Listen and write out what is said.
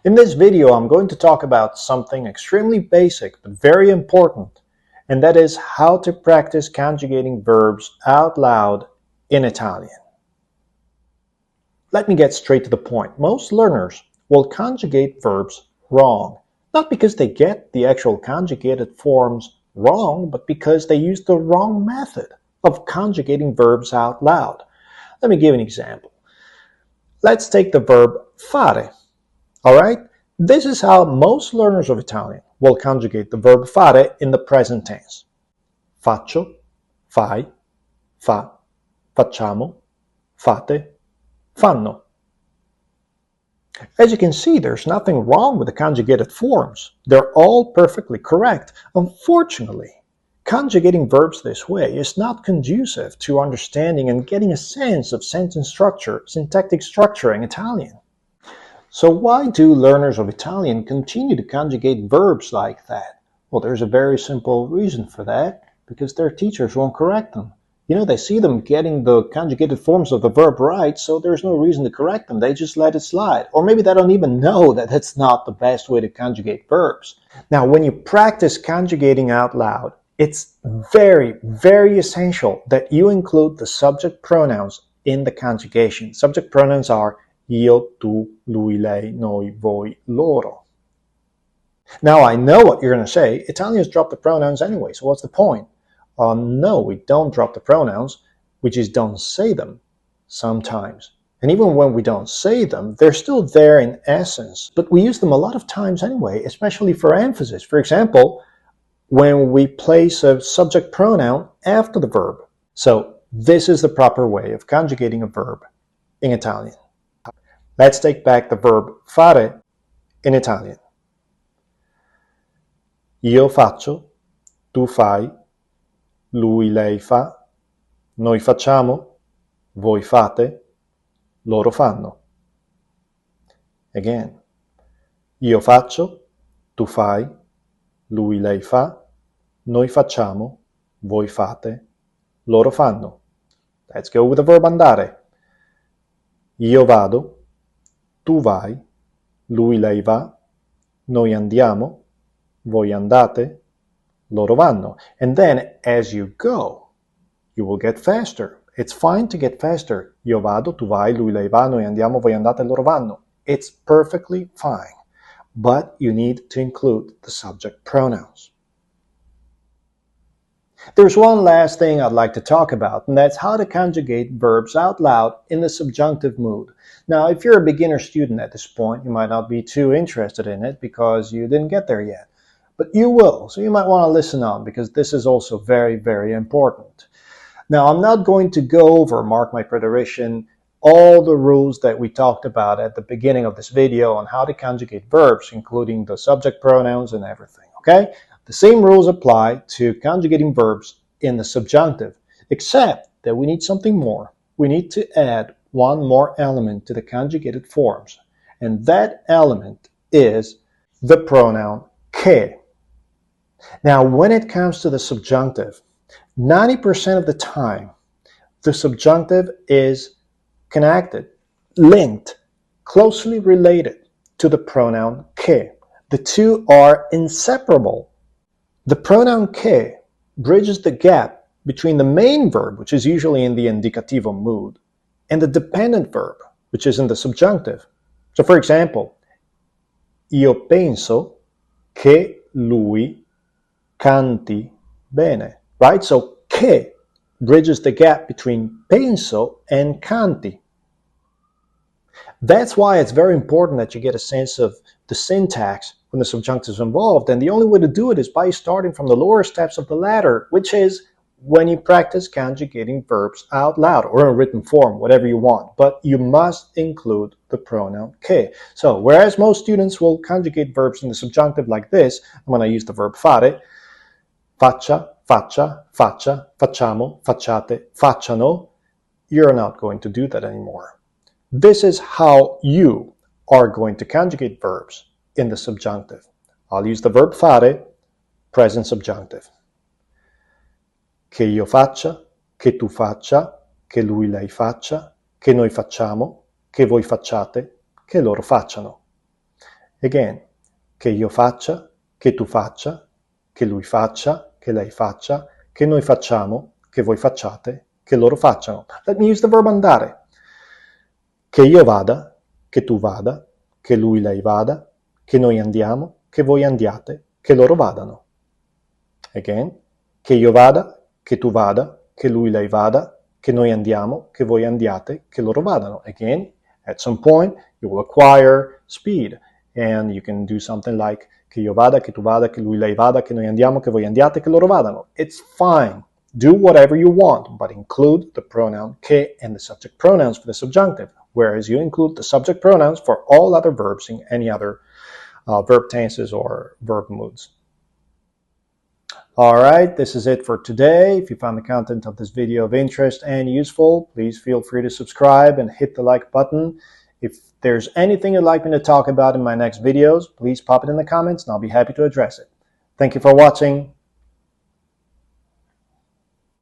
In this video, I'm going to talk about something extremely basic but very important, and that is how to practice conjugating verbs out loud in Italian. Let me get straight to the point. Most learners will conjugate verbs wrong, not because they get the actual conjugated forms wrong, but because they use the wrong method of conjugating verbs out loud. Let me give an example. Let's take the verb fare. All right? This is how most learners of Italian will conjugate the verb fare in the present tense. Faccio, fai, fa, facciamo, fate, fanno. As you can see, there's nothing wrong with the conjugated forms. They're all perfectly correct. Unfortunately, conjugating verbs this way is not conducive to understanding and getting a sense of sentence structure, syntactic structure in Italian. So why do learners of Italian continue to conjugate verbs like that? Well, there's a very simple reason for that, because their teachers won't correct them. You know, they see them getting the conjugated forms of the verb right, so there's no reason to correct them. They just let it slide. Or maybe they don't even know that that's not the best way to conjugate verbs. Now, when you practice conjugating out loud, it's very, very essential that you include the subject pronouns in the conjugation. Subject pronouns are io, tu, lui, lei, noi, voi, loro. Now, I know what you're going to say. Italians drop the pronouns anyway, so what's the point? No, we don't drop the pronouns. We just don't say them sometimes. And even when we don't say them, they're still there in essence. But we use them a lot of times anyway, especially for emphasis. For example, when we place a subject pronoun after the verb. So this is the proper way of conjugating a verb in Italian. Let's take back the verb fare in Italian. Io faccio, tu fai, lui, lei fa, noi facciamo, voi fate, loro fanno. Again. Io faccio, tu fai, lui, lei fa, noi facciamo, voi fate, loro fanno. Let's go with the verb andare. Io vado, tu vai, lui, lei va, noi andiamo, voi andate, loro vanno. And then, as you go, you will get faster. It's fine to get faster. Io vado, tu vai, lui, lei va, noi andiamo, voi andate, loro vanno. It's perfectly fine. But you need to include the subject pronouns. There's one last thing I'd like to talk about, and that's how to conjugate verbs out loud in the subjunctive mood. Now, if you're a beginner student at this point, you might not be too interested in it because you didn't get there yet. But you will, so you might want to listen on, because this is also very, very important. Now, I'm not going to go over, mark my preterition, all the rules that we talked about at the beginning of this video on how to conjugate verbs, including the subject pronouns and everything, okay? The same rules apply to conjugating verbs in the subjunctive, except that we need something more. We need to add one more element to the conjugated forms, and that element is the pronoun che. Now, when it comes to the subjunctive, 90% of the time, the subjunctive is connected, linked, closely related to the pronoun che. The two are inseparable. The pronoun che bridges the gap between the main verb, which is usually in the indicativo mood, and the dependent verb, which is in the subjunctive. So, for example, io penso che lui canti bene, right? So, che bridges the gap between penso and canti. That's why it's very important that you get a sense of the syntax when the subjunctive is involved, and the only way to do it is by starting from the lower steps of the ladder, which is when you practice conjugating verbs out loud or in written form, whatever you want. But you must include the pronoun che. So, whereas most students will conjugate verbs in the subjunctive like this, when I use the verb fare, faccia, faccia, faccia, facciamo, facciate, facciano, you're not going to do that anymore. This is how you are going to conjugate verbs in the subjunctive. I'll use the verb fare, present subjunctive. Che io faccia, che tu faccia, che lui, lei faccia, che noi facciamo, che voi facciate, che loro facciano. Again, che io faccia, che tu faccia, che lui faccia, che lei faccia, che noi facciamo, che voi facciate, che loro facciano. Let me use the verb andare. Che io vada, che tu vada, che lui, lei vada, che noi andiamo, che voi andiate, che loro vadano. Again, che io vada, che tu vada, che lui, lei vada, che noi andiamo, che voi andiate, che loro vadano. Again, at some point, you will acquire speed, and you can do something like che io vada, che tu vada, che lui, lei vada, che noi andiamo, che voi andiate, che loro vadano. It's fine. Do whatever you want, but include the pronoun che and the subject pronouns for the subjunctive, whereas you include the subject pronouns for all other verbs in any other verb tenses or verb moods. All right, this is it for today. If you found the content of this video of interest and useful, please feel free to subscribe and hit the like button. If there's anything you'd like me to talk about in my next videos, please pop it in the comments and I'll be happy to address it. Thank you for watching.